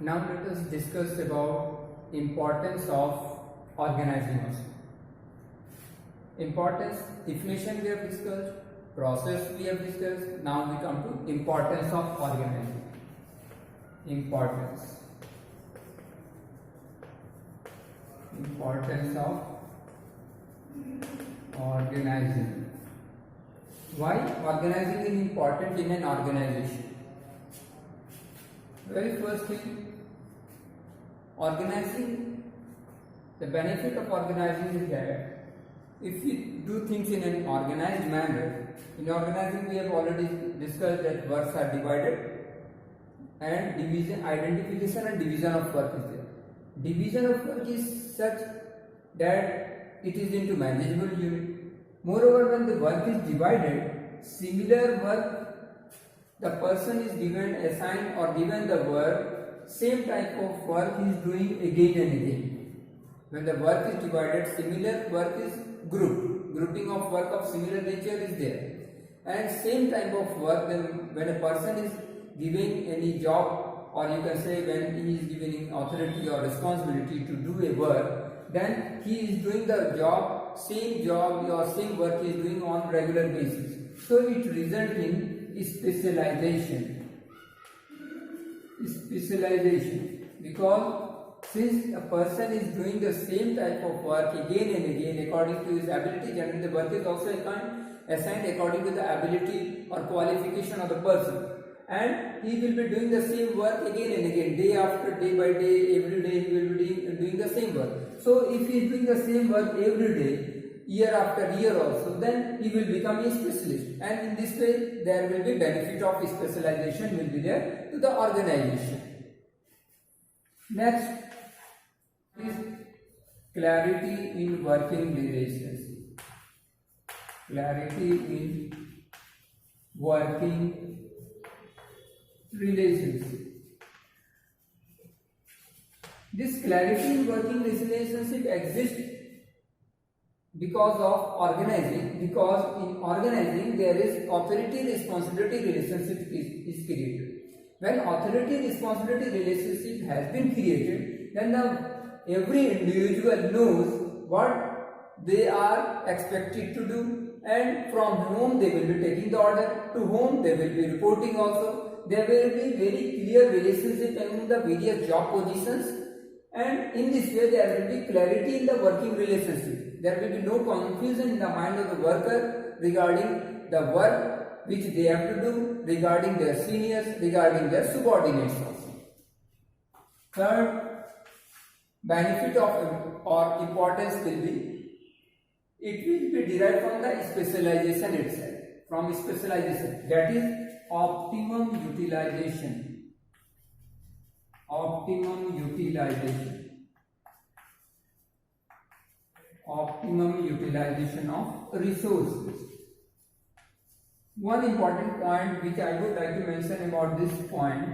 Now let us discuss about importance of organizing also. Importance, definition we have discussed, process we have discussed. Now we come to importance of organizing. Importance of organizing. Why organizing is important in an organization? Very first thing, organizing, the benefit of organizing is that if we do things in an organized manner, in organizing we have already discussed that works are divided and division, identification and division of work is there. Division of work is such that it is into manageable unit. Moreover, when the work is divided, similar work, the person is given, assigned or given the work, same type of work he is doing again and again. When the work is divided, similar work is grouped. Grouping of work of similar nature is there. And same type of work, when a person is giving any job, or you can say when he is giving authority or responsibility to do a work, then he is doing the same job or same work he is doing on regular basis. So it results in specialization. Because since a person is doing the same type of work again and again according to his ability, generally the work is also assigned according to the ability or qualification of the person. And he will be doing the same work again and again, day after day by day, every day he will be doing the same work. So if he is doing the same work every day, year after year also, then he will become a specialist. And in this way, there will be benefit of specialization will be there to the organization. Next is clarity in working relationship. Clarity in working relationship. This clarity in working relationship exists because of organizing, because in organizing there is authority responsibility relationship is created. When authority responsibility relationship has been created, then every individual knows what they are expected to do, and from whom they will be taking the order, to whom they will be reporting also. There will be very clear relationship among the various job positions, and in this way there will be clarity in the working relationship. There will be no confusion in the mind of the worker regarding the work which they have to do, regarding their seniors, regarding their subordinates also. Third benefit of or importance will be, it will be derived from the specialization itself, from specialization, that is optimum utilization. Optimum utilization of resources. One important point which I would like to mention about this point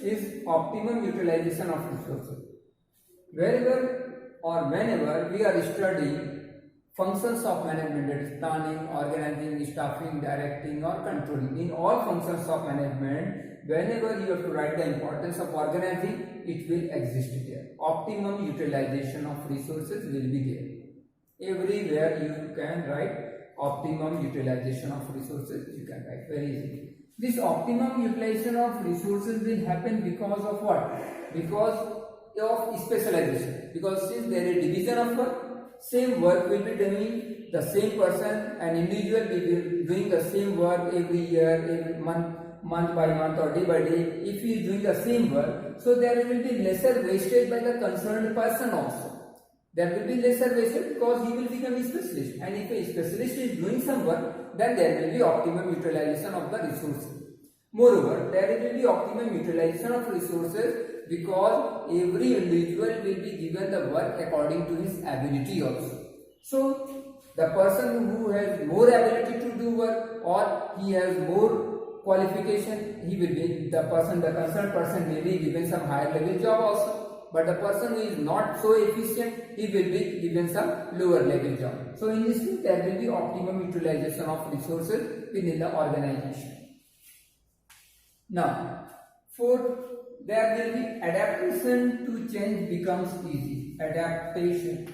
is optimum utilization of resources. Wherever or whenever we are studying functions of management, that is planning, organizing, staffing, directing or controlling, in all functions of management, whenever you have to write the importance of organizing, it will exist there. Optimum utilization of resources will be there. Everywhere you can write optimum utilization of resources, you can write very easily. This optimum utilization of resources will happen because of what? Because of specialization. Because since there is division of work, same work will be doing the same person, an individual will be doing the same work every year, every month by month or day by day. If he is doing the same work, so there will be lesser wastage by the concerned person also. There will be lesser wastage because he will become a specialist, and if a specialist is doing some work, then there will be optimum utilization of the resources. Moreover, there will be optimum utilization of resources because every individual will be given the work according to his ability also. So the person who has more ability to do work, or he has more qualification, he will be the concerned person may be given some higher level job also. But the person who is not so efficient, he will be given some lower level job. So in this way, there will be optimum utilization of resources within the organization. Now, fourth there will be adaptation to change becomes easy. Adaptation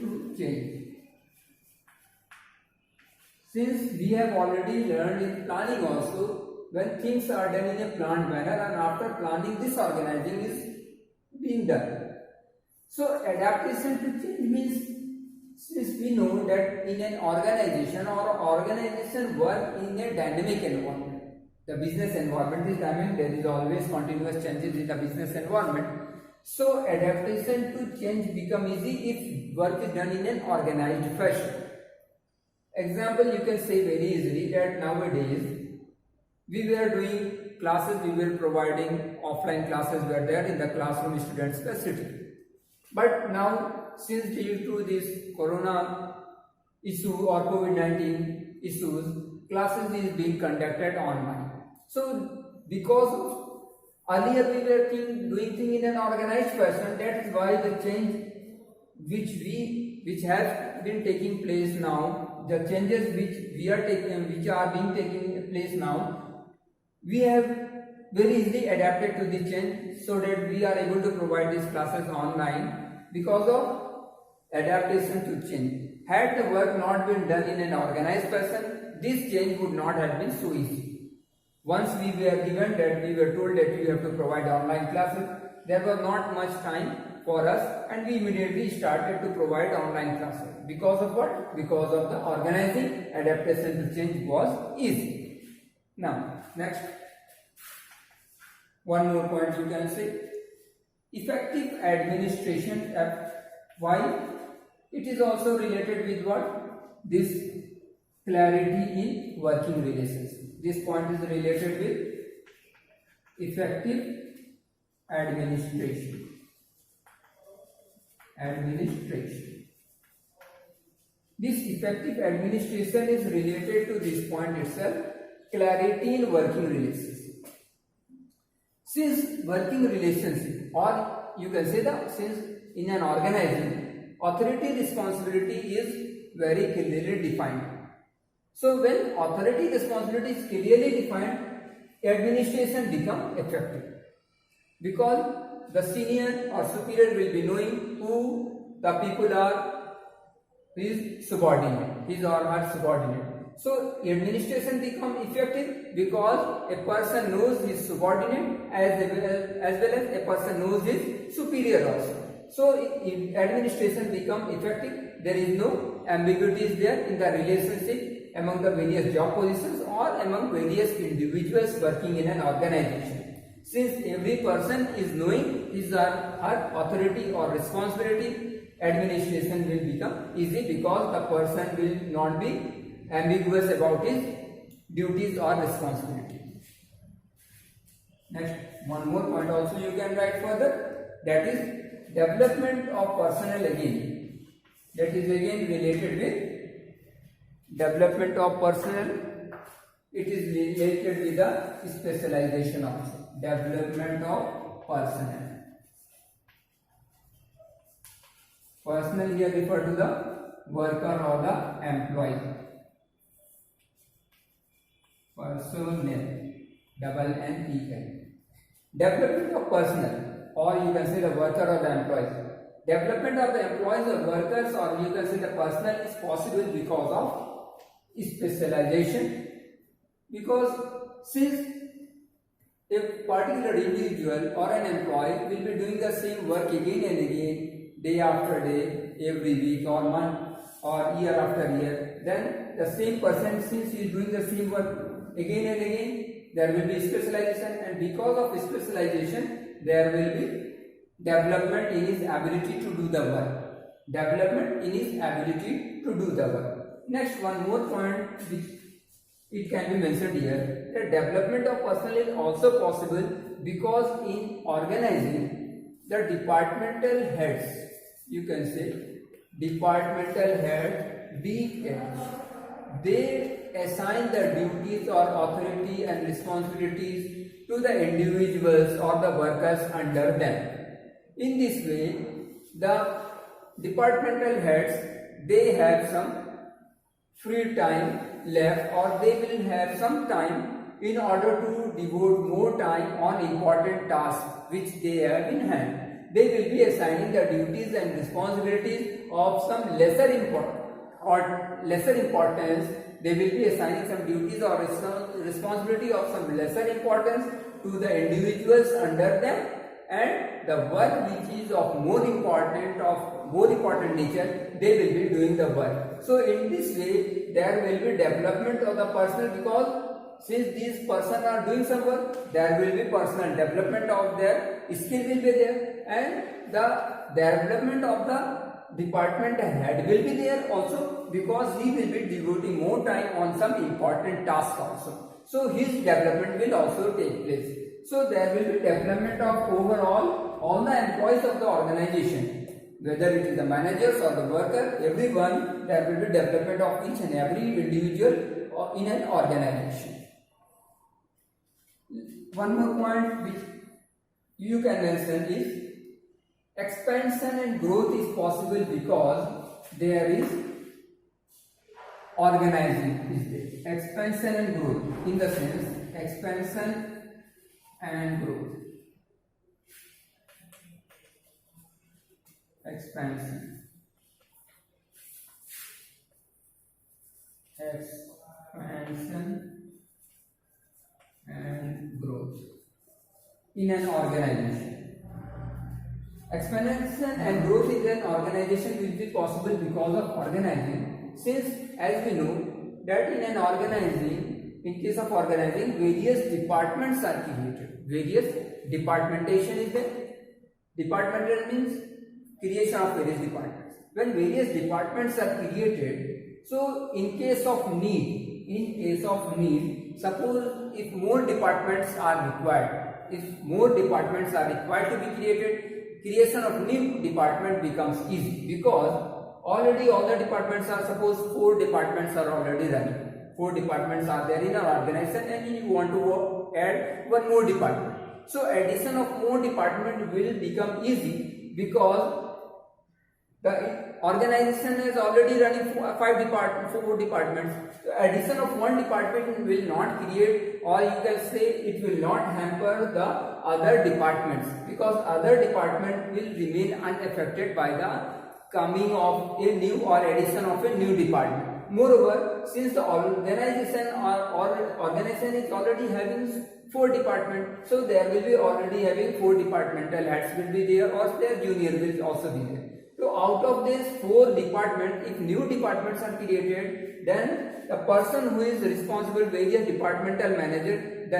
to change. Since we have already learned in planning also, when things are done in a planned manner and after planning disorganizing is being done. So adaptation to change means, since we know that in an organization work in a dynamic environment. The business environment is dynamic, there is always continuous changes in the business environment. So adaptation to change become easy if work is done in an organized fashion. Example, you can say very easily that nowadays we were doing classes, we were providing offline classes were there in the classroom students facility. But now, since due to this corona issue or COVID-19 issues, classes is being conducted online. So because of earlier we were doing things in an organized fashion, that is why the change which has been taking place now, the changes which are being taking place now, we have very easily adapted to the change so that we are able to provide these classes online because of adaptation to change. Had the work not been done in an organized fashion, this change would not have been so easy. Once we were given that, we were told that you have to provide online classes, there was not much time for us and we immediately started to provide online classes. Because of what? Because of the organizing, adaptation to change was easy. Now, next, one more point you can say, effective administration. Why? It is also related with what? This clarity in working relations. This point is related with effective administration. This effective administration is related to this point itself, clarity in working relations. Since working relationship, or you can say that since in an organization, authority responsibility is very clearly defined. So when authority responsibility is clearly defined, administration becomes effective. Because the senior or superior will be knowing who the people are, his subordinate, his or her subordinate. So administration becomes effective because a person knows his subordinate as well as a person knows his superior also. So if administration becomes effective, there is no ambiguities there in the relationship among the various job positions or among various individuals working in an organization. Since every person is knowing his or her authority or responsibility, administration will become easy because the person will not be ambiguous about his duties or responsibilities. Next, one more point also you can write further, that is development of personnel again. That is again related with development of personnel. It is related with the specialization also. Development of personnel. Personnel here refer to the worker or the employee. Personnel, double N-E-L. Development of personnel, or you can say the worker or the employee. Development of the employees or workers, or you can say the personnel, is possible because of specialization. Because since a particular individual or an employee will be doing the same work again and again, day after day, every week or month or year after year, then the same person, since he is doing the same work again and again, there will be specialization, and because of specialization, there will be development in his ability to do the work. Development in his ability to do the work. Next, one more point which it can be mentioned here, that development of personnel is also possible because in organizing the departmental heads, you can say departmental head DH, they assign the duties or authority and responsibilities to the individuals or the workers under them. In this way, the departmental heads, they have some free time left, or they will have some time in order to devote more time on important tasks which they have in hand. They will be assigning the duties and responsibilities of some lesser importance. They will be assigning some duties or responsibility of some lesser importance to the individuals under them, and the work which is of more important nature, they will be doing the work. So in this way there will be development of the personnel, because since these persons are doing some work, there will be personal development of their skill will be there, and the development of the department head will be there also, because he will be devoting more time on some important tasks also. So his development will also take place. So there will be development of overall all the employees of the organization, whether it is the managers or the worker, everyone, there will be development of each and every individual in an organization. One more point which you can mention is expansion and growth is possible because there is organizing is there. Expansion and growth, in the sense expansion and growth. Expansion and growth in an organization. Expansion and growth in an organization will be possible because of organizing, since as we know that in case of organizing, various departments are created. Various departmentation is there. Departmental means creation of various departments. When various departments are created, so in case of need, suppose if more departments are required, to be created, creation of new department becomes easy, because already all the departments are, suppose 4 departments are already running. 4 departments are there in our organization, and you want to add one more department. So addition of more department will become easy, because the organization is already running 4 departments. So addition of one department will not create, or you can say it will not hamper the other departments, because other department will remain unaffected by the coming of a new or addition of a new department. Moreover, since the organization is already having 4 departments, so there will be already having 4 departmental heads will be there, or their junior will also be there. So out of these 4 departments, if new departments are created, then the person who is responsible, various departmental manager, the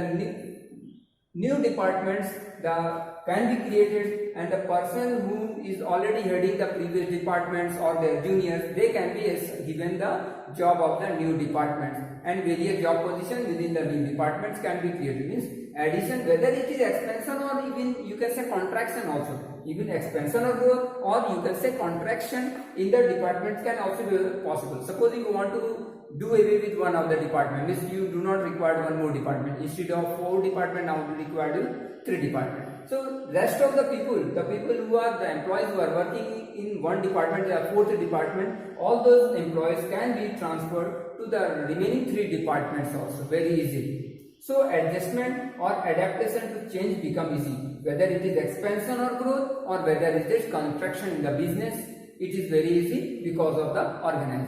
new departments can be created, and the person who is already heading the previous departments or their juniors, they can be given the job of the new departments, and various job positions within the new departments can be created. Means addition, whether it is expansion or even you can say contraction also. Even expansion or growth, or you can say contraction in the departments can also be possible. Suppose you want to do away with one of the department, means you do not require one more department. Instead of 4 department, now you require 3 department. So rest of the people who are the employees who are working in one department, the 4th department, all those employees can be transferred to the remaining 3 departments also very easily. So adjustment or adaptation to change become easy, whether it is expansion or growth, or whether it is contraction in the business, it is very easy because of the organization.